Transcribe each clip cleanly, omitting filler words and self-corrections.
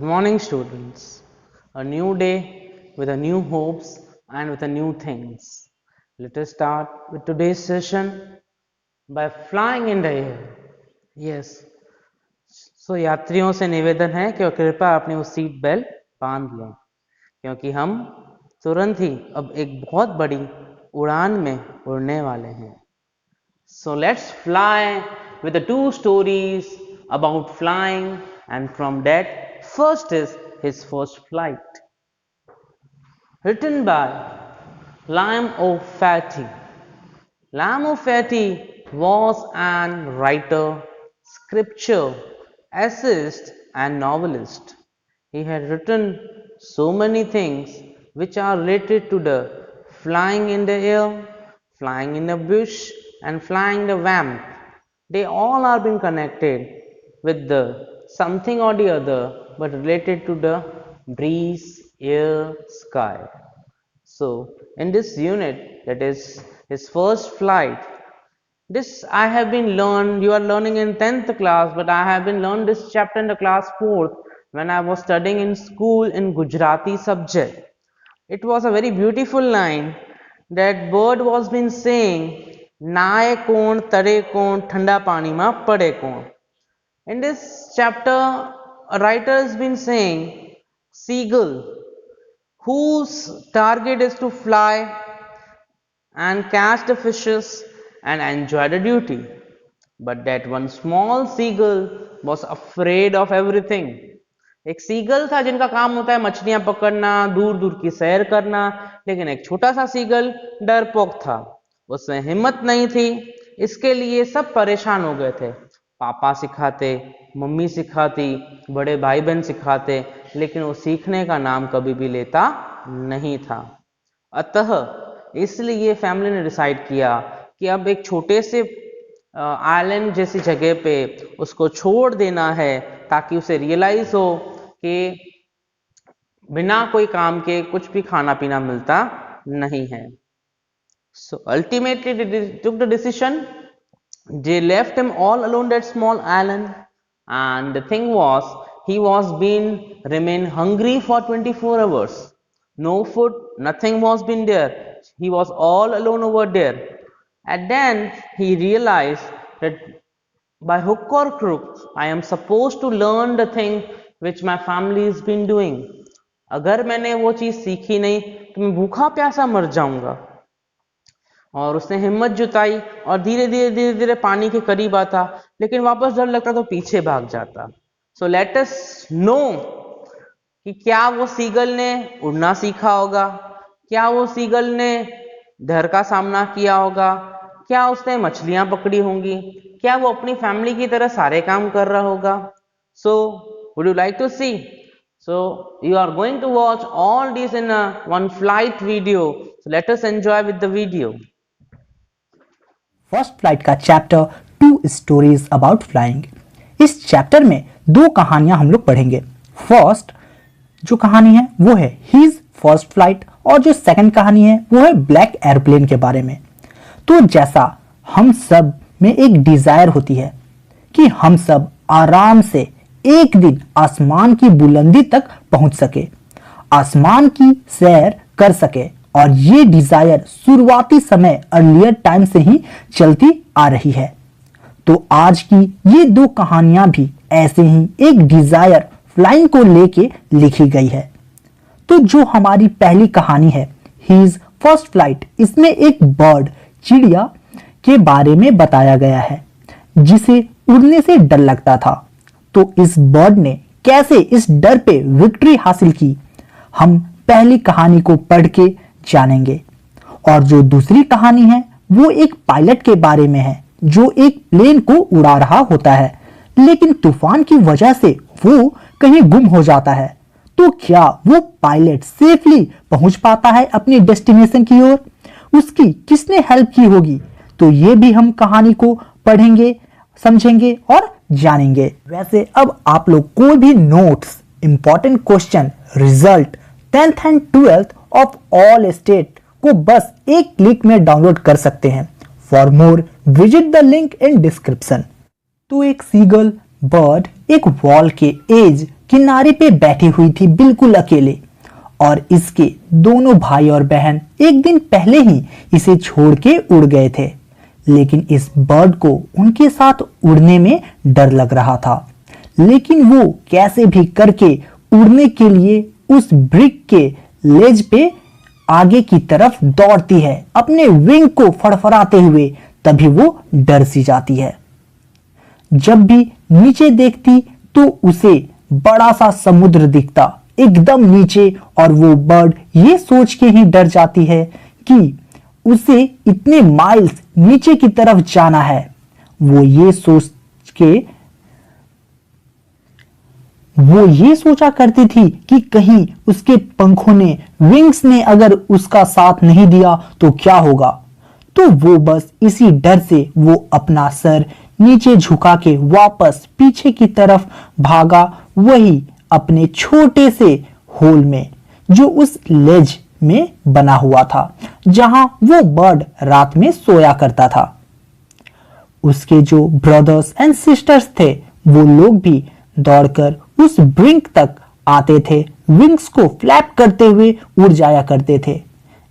morning, students. A new day with a new hopes and with a new things. Let us start with today's session by flying in the air. Yes. So यात्रियों से निवेदन है कि कृपया अपनी वो seat belt बांध लें, क्योंकि हम तुरंत ही अब एक बहुत बड़ी उड़ान में उड़ने वाले हैं. So let's fly with the two stories about flying, and from that first is his first flight. Written by Liam O'Flaherty. Liam O'Flaherty was an writer, scripture, essayist and novelist. He had written so many things which are related to the flying in the air, flying in the bush and flying the vamp. They all are being connected with the something or the other, but related to the breeze, air, sky. So in this unit, that is his first flight, this I have been learned, you are learning in 10th class, but I have been learned this chapter in the class 4th when I was studying in school in Gujarati subject. It was a very beautiful line that bird was been saying, नाए कौन तरे कौन ठंडा पानी में पड़े कौन. In this chapter, a writer has been saying, seagull, whose target is to fly and catch the fishes and enjoy the duty. But that one small seagull was afraid of everything. एक seagull था जिनका काम होता है मछलियां पकड़ना, दूर दूर की सैर करना, लेकिन एक छोटा सा सीगल डरपोक था, उसमें हिम्मत नहीं थी. इसके लिए सब परेशान हो गए थे. पापा सिखाते, मम्मी सिखाती, बड़े भाई बहन सिखाते, लेकिन वो सीखने का नाम कभी भी लेता नहीं था. अतः इसलिए फैमिली ने डिसाइड किया कि अब एक छोटे से आइलैंड जैसी जगह पे उसको छोड़ देना है, ताकि उसे रियलाइज हो कि बिना कोई काम के कुछ भी खाना पीना मिलता नहीं है. So ultimately they took the decision. They left him all alone that small island, and the thing was, he was being remain hungry for 24 hours. No food, nothing was been there. He was all alone over there. And then he realized that by hook or crook, I am supposed to learn the thing which my family has been doing. अगर मैंने वो चीज सीखी नहीं तो मैं भूखा प्यासा मर जाऊंगा. और उसने हिम्मत जुटाई और धीरे धीरे पानी के करीब आता, लेकिन वापस डर लगता तो पीछे भाग जाता. सो लेट अस नो कि क्या वो सीगल ने उड़ना सीखा होगा, क्या वो सीगल ने डर का सामना किया होगा, क्या उसने मछलियां पकड़ी होंगी, क्या वो अपनी फैमिली की तरह सारे काम कर रहा होगा. So would you like to see? So you are going to watch all these in a one flight video. So let us enjoy with the video. First flight का चैप्टर 2 स्टोरीज अबाउट फ्लाइंग. इस chapter में 2 कहानियां हम लोग पढ़ेंगे. First जो कहानी है वो है हिज फर्स्ट फ्लाइट, और जो सेकंड कहानी है वो है ब्लैक एयरप्लेन के बारे में. तो जैसा हम सब में एक डिजायर होती है कि हम सब आराम से एक दिन आसमान की बुलंदी तक पहुंच सके, आसमान की सैर कर सके, और ये डिजायर शुरुआती समय अर्लियर टाइम से ही चलती आ रही है. तो आज की ये 2 कहानियां भी ऐसे ही एक डिजायर फ्लाइंग को लेके लिखी गई है. तो जो हमारी पहली कहानी है हिज फर्स्ट फ्लाइट, इसमें एक बर्ड, चिड़िया के बारे में बताया गया है जिसे उड़ने से डर लगता था. तो इस बर्ड ने कैसे इस डर पे विक्ट्री हासिल की, हम पहली कहानी को पढ़ के जानेंगे. और जो दूसरी कहानी है वो एक पायलट के बारे में है जो एक प्लेन को उड़ा रहा होता है, लेकिन तूफान की वजह से वो कहीं गुम हो जाता है. तो क्या वो पायलट सेफली पहुंच पाता है अपनी डेस्टिनेशन की ओर? उसकी किसने हेल्प की होगी? तो ये भी हम कहानी को पढ़ेंगे, समझेंगे और जानेंगे. वैसे अब आप लोग कोई भी notes, important question, result 10th and 12th of all state को बस एक क्लिक में डाउनलोड कर सकते हैं. For more visit the link in description. तो एक सीगल बर्ड एक वॉल के एज किनारे पे बैठी हुई थी बिल्कुल अकेले, और इसके दोनों भाई और बहन एक दिन पहले ही इसे छोड़ के उड़ गए थे। लेकिन इस बर्ड को उनके साथ उड़ने में डर लग रहा था, लेकिन वो कैसे भी करके उड़ने के लिए उस ब्रिक के लेज पे आगे की तरफ दौड़ती है, अपने विंग को फड़फड़ाते हुए। तभी वो डर सी जाती है। जब भी नीचे देखती तो उसे बड़ा सा समुद्र दिखता एकदम नीचे, और वो बर्ड ये सोच के ही डर जाती है कि उसे इतने माइल्स नीचे की तरफ जाना है। वो ये सोचा करती थी कि कहीं उसके पंखों ने, विंग्स ने अगर उसका साथ नहीं दिया तो क्या होगा। तो वो बस इसी डर से वो अपना सर नीचे झुका के वापस पीछे की तरफ भागा, वही अपने छोटे से होल में जो उस लेज में बना हुआ था, जहां वो बर्ड रात में सोया करता था। उसके जो ब्रदर्स एंड सिस्टर्स थे वो लोग भी दौड़कर उस ब्रिंक तक आते थे, विंग्स को फ्लैप करते हुए उड़ जाया करते थे,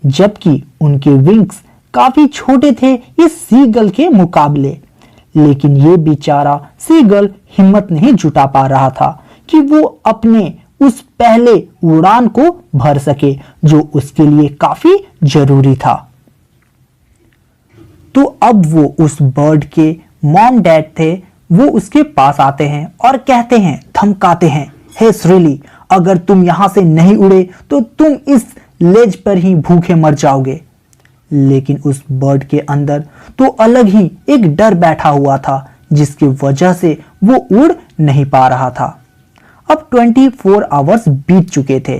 जबकि उनके विंग्स काफी छोटे थे इस सीगल के मुकाबले। लेकिन ये बेचारा सीगल हिम्मत नहीं जुटा पा रहा था कि वो अपने उस पहले उड़ान को भर सके, जो उसके लिए काफी जरूरी था। तो अब वो उस बर्ड के मॉम डैड थे, वो उसके पास आते हैं और कहते हैं, धमकाते हैं, हे श्रीली, अगर तुम यहां से नहीं उड़े तो तुम इस लेज पर ही भूखे मर जाओगे। लेकिन उस बर्ड के अंदर तो अलग ही एक डर बैठा हुआ था, जिसकी वजह से वो उड़ नहीं पा रहा था। अब 24 आवर्स बीत चुके थे,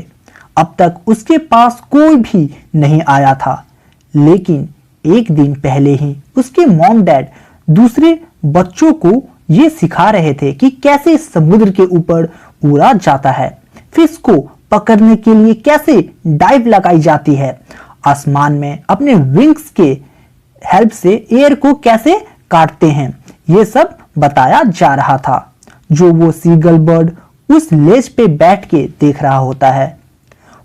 अब तक उसके पास कोई भी नहीं आया था। लेकिन एक दिन पहले ही उसके मॉम डैड दूसरे बच्चों को ये सिखा रहे थे कि कैसे समुद्र के ऊपर उड़ा जाता है, फिश को पकड़ने के लिए कैसे डाइव लगाई जाती है, आसमान में अपने विंग्स के हेल्प से एयर को कैसे काटते हैं, ये सब बताया जा रहा था, जो वो सीगल बर्ड उस लेज पे बैठ के देख रहा होता है।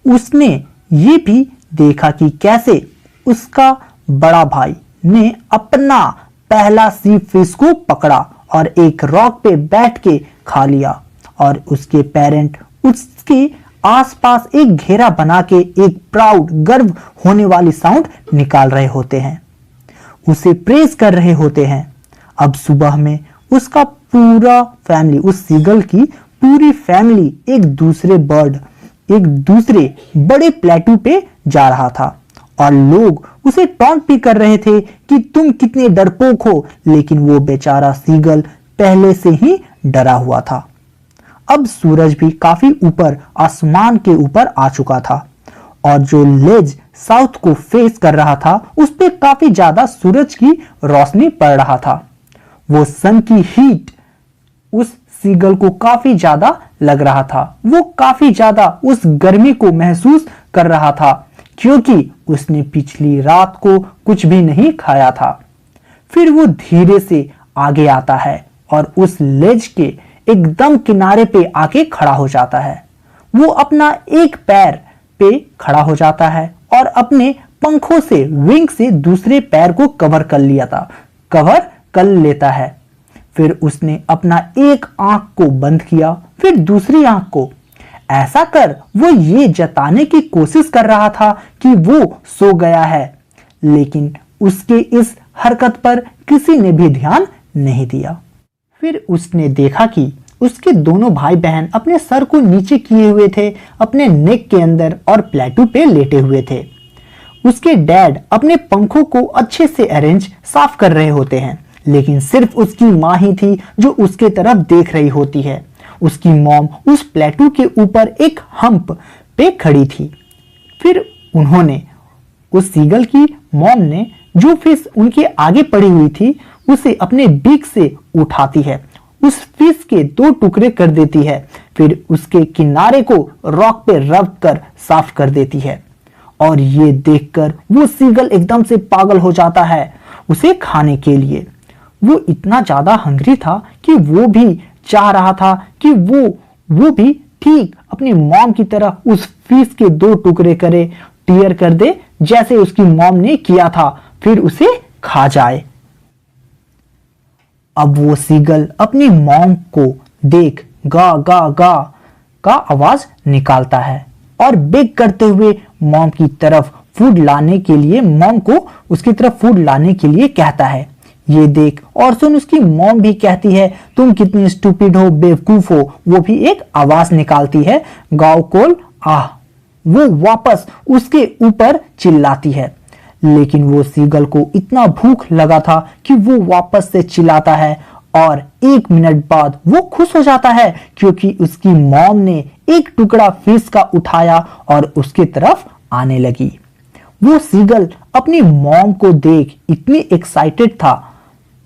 उसने ये भी देखा कि कैसे उसका बड़ा भाई ने अपना पहला सी फिश को पकड़ा और एक रॉक पे बैठ के खा लिया, और उसके पेरेंट उसके आसपास एक घेरा बना के एक प्राउड, गर्व होने वाली साउंड निकाल रहे होते हैं, उसे प्रेज कर रहे होते हैं। अब सुबह में उसका पूरा फैमिली, उस सीगल की पूरी फैमिली एक दूसरे बड़े प्लेटू पे जा रहा था, और लोग उसे टॉन्ट भी कर रहे थे कि तुम कितने डरपोक हो। लेकिन वो बेचारा सीगल पहले से ही डरा हुआ था। अब सूरज भी काफी ऊपर आसमान के ऊपर आ चुका था, और जो लेज साउथ को फेस कर रहा था उस पे काफी ज्यादा सूरज की रोशनी पड़ रहा था। वो सन की हीट उस सीगल को काफी ज्यादा लग रहा था, वो काफी ज्यादा उस गर्मी को महसूस कर रहा था, क्योंकि उसने पिछली रात को कुछ भी नहीं खाया था। फिर वो धीरे से आगे आता है और उस लेज के एकदम किनारे पे आके खड़ा हो जाता है। वो अपना एक पैर पे खड़ा हो जाता है और अपने पंखों से, विंग से दूसरे पैर को कवर कर लेता है। फिर उसने अपना एक आंख को बंद किया, फिर दूसरी आंख को। ऐसा कर वो ये जताने की कोशिश कर रहा था कि वो सो गया है, लेकिन उसके इस हरकत पर किसी ने भी ध्यान नहीं दिया। फिर उसने देखा कि उसके दोनों भाई बहन अपने सर को नीचे किए हुए थे, अपने नेक के अंदर, और प्लेटू पे लेटे हुए थे। उसके डैड अपने पंखों को अच्छे से अरेंज साफ कर रहे होते हैं, लेकिन सिर्फ उसकी माँ ही थी जो उसके तरफ देख रही होती है। उसकी मॉम उस प्लेटू के ऊपर एक हम्प पे खड़ी थी। फिर उन्होंने, उस सीगल की मॉम ने, जो फिश उनके आगे पड़ी हुई थी उसे अपने बीक से उठाती है, उस फिश के 2 टुकड़े कर देती है, फिर उसके किनारे को रॉक पे रब कर साफ कर देती है। और ये देखकर वो सीगल एकदम से पागल हो जाता है उसे खाने के लिए। वो इतना ज्यादा हंग्री था कि वो भी चाह रहा था कि वो वो भी ठीक अपनी मॉम की तरह उस फिश के 2 टुकड़े करे, टीयर कर दे जैसे उसकी मॉम ने किया था, फिर उसे खा जाए। अब वो सीगल अपनी मॉम को देख गा गा गा का आवाज निकालता है और बेग करते हुए मॉम की तरफ फूड लाने के लिए मॉम को उसकी तरफ फूड लाने के लिए कहता है। ये देख और सुन उसकी मॉम भी कहती है, तुम कितनी स्टूपिड हो, बेवकूफ हो। वो भी एक आवाज निकालती है, गाँव कोल आह। वो वापस उसके ऊपर चिल्लाती है, लेकिन वो सीगल को इतना भूख लगा था कि वो वापस से चिल्लाता है और 1 मिनट बाद वो खुश हो जाता है क्योंकि उसकी मॉम ने एक टुकड़ा फिश का उठाया और उसकी तरफ आने लगी। वो सीगल अपनी मॉम को देख इतनी एक्साइटेड था,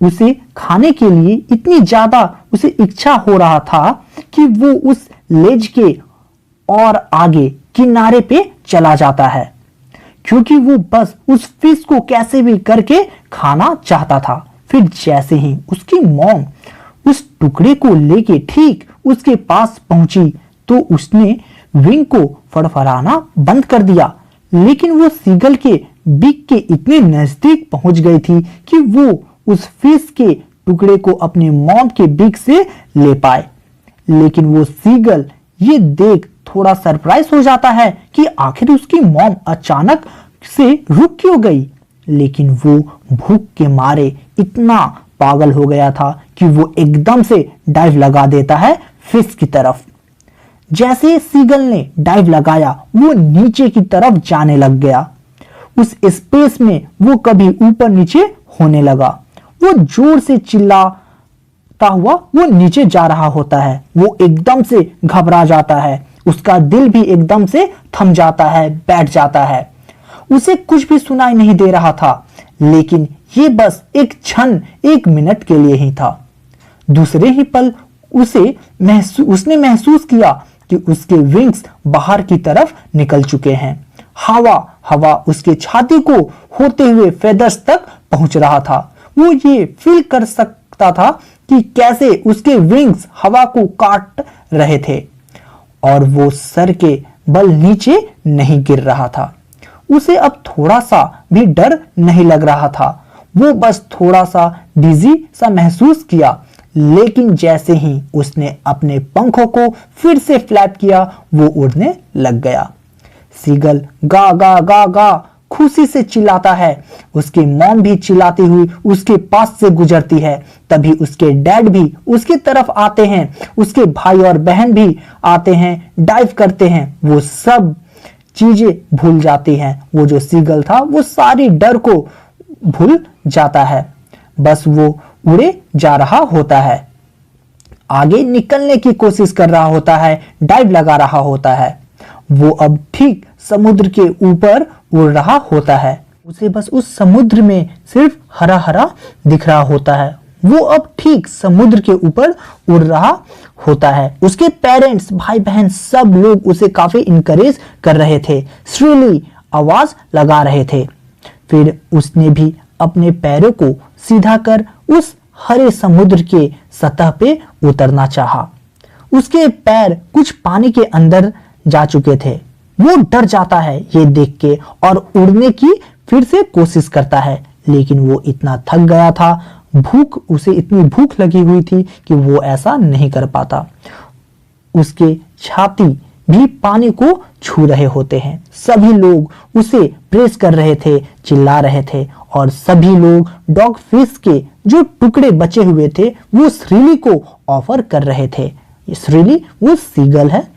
उसे खाने के लिए इतनी ज्यादा उसे इच्छा हो रहा था कि वो उस लेज के और आगे किनारे पे चला जाता है क्योंकि वो बस उस फिश को कैसे भी करके खाना चाहता था। फिर जैसे ही उसकी मॉम उस टुकड़े को लेके ठीक उसके पास पहुंची तो उसने विंग को फड़फड़ाना बंद कर दिया, लेकिन वो सीगल के बिग के इतने नजदीक पहुंच गई थी कि वो उस फिश के टुकड़े को अपने मॉम के बिग से ले पाए। लेकिन वो सीगल ये देख थोड़ा सरप्राइज हो जाता है कि आखिर उसकी मॉम अचानक से रुक क्यों गई, लेकिन वो भूख के मारे इतना पागल हो गया था कि वो एकदम से डाइव लगा देता है फिश की तरफ। जैसे सीगल ने डाइव लगाया वो नीचे की तरफ जाने लग गया। उस स्पेस में वो कभी ऊपर नीचे होने लगा। वो जोर से चिल्लाता हुआ वो नीचे जा रहा होता है। वो एकदम से घबरा जाता है, उसका दिल भी एकदम से थम जाता है, बैठ जाता है। उसे कुछ भी सुनाई नहीं दे रहा था, लेकिन ये बस एक क्षण, 1 मिनट के लिए ही था। दूसरे ही पल उसने महसूस किया कि उसके विंग्स बाहर की तरफ निकल चुके हैं। हवा उसके छाती को होते हुए फेदर्स तक पहुंच रहा था। वो ये फील कर सकता था कि कैसे उसके विंग्स हवा को काट रहे थे और वो सर के बल नीचे नहीं गिर रहा था। उसे अब थोड़ा सा भी डर नहीं लग रहा था। वो बस थोड़ा सा डिजी सा महसूस किया, लेकिन जैसे ही उसने अपने पंखों को फिर से फ्लैप किया वो उड़ने लग गया। सीगल गा गा गा गा खुशी से चिल्लाता है। उसकी मॉम भी चिल्लाती हुई उसके पास से गुजरती है। तभी उसके डैड भी उसकी तरफ आते हैं, उसके भाई और बहन भी आते हैं, डाइव करते हैं। वो सब चीजें भूल जाती हैं। वो जो सीगल था वो सारी डर को भूल जाता है, बस वो उड़े जा रहा होता है, आगे निकलने की कोशिश कर रहा होता है, डाइव लगा रहा होता है। वो अब ठीक समुद्र के ऊपर उड़ रहा होता है। उसे बस उस समुद्र में सिर्फ हरा हरा दिख रहा होता है। वो अब ठीक समुद्र के ऊपर उड़ रहा होता है। उसके पेरेंट्स, भाई बहन सब लोग उसे काफी इनकरेज कर रहे थे, श्रीली आवाज लगा रहे थे। फिर उसने भी अपने पैरों को सीधा कर उस हरे समुद्र के सतह पे उतरना चाहा। उसके पैर कुछ पानी के अंदर जा चुके थे। वो डर जाता है ये देख के और उड़ने की फिर से कोशिश करता है, लेकिन वो इतना थक गया था, उसे इतनी भूख लगी हुई थी कि वो ऐसा नहीं कर पाता। उसके छाती भी पानी को छू रहे होते हैं। सभी लोग उसे प्रेस कर रहे थे, चिल्ला रहे थे और सभी लोग डॉग फिश के जो टुकड़े बचे हुए थे वो श्रीली को ऑफर कर रहे थे। श्रीली वो सीगल है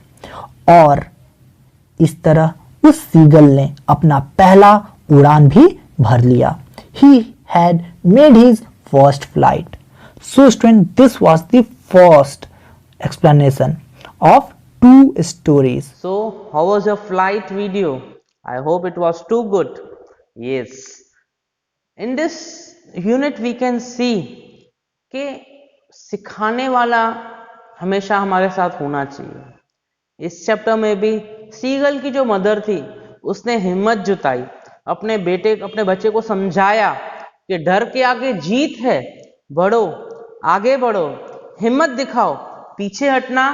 और इस तरह उस सीगल ने अपना पहला उड़ान भी भर लिया। He had made his first flight. So student, this was the first explanation of 2 stories. So how was your flight video? I hope it was too good. Yes. In this unit we can see कि सिखाने वाला हमेशा हमारे साथ होना चाहिए। इस chapter में भी सीगल की जो मदर थी उसने हिम्मत जुटाई, अपने बच्चे को समझाया कि डर के आगे जीत है, बढ़ो, आगे बढ़ो, हिम्मत दिखाओ, पीछे हटना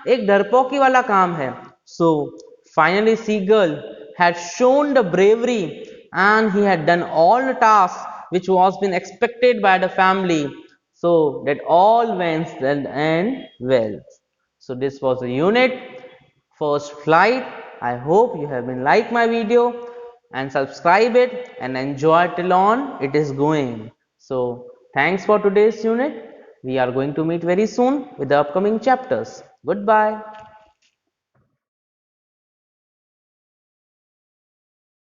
एक डरपोकी वाला काम है. So finally Seagull had shown the bravery and he had done all the tasks which was been expected by the family. So that all went and well. So this was the unit first flight. I hope you have been like my video and subscribe it and enjoy till on it is going. So thanks for today's unit. We are going to meet very soon with the upcoming chapters. Goodbye.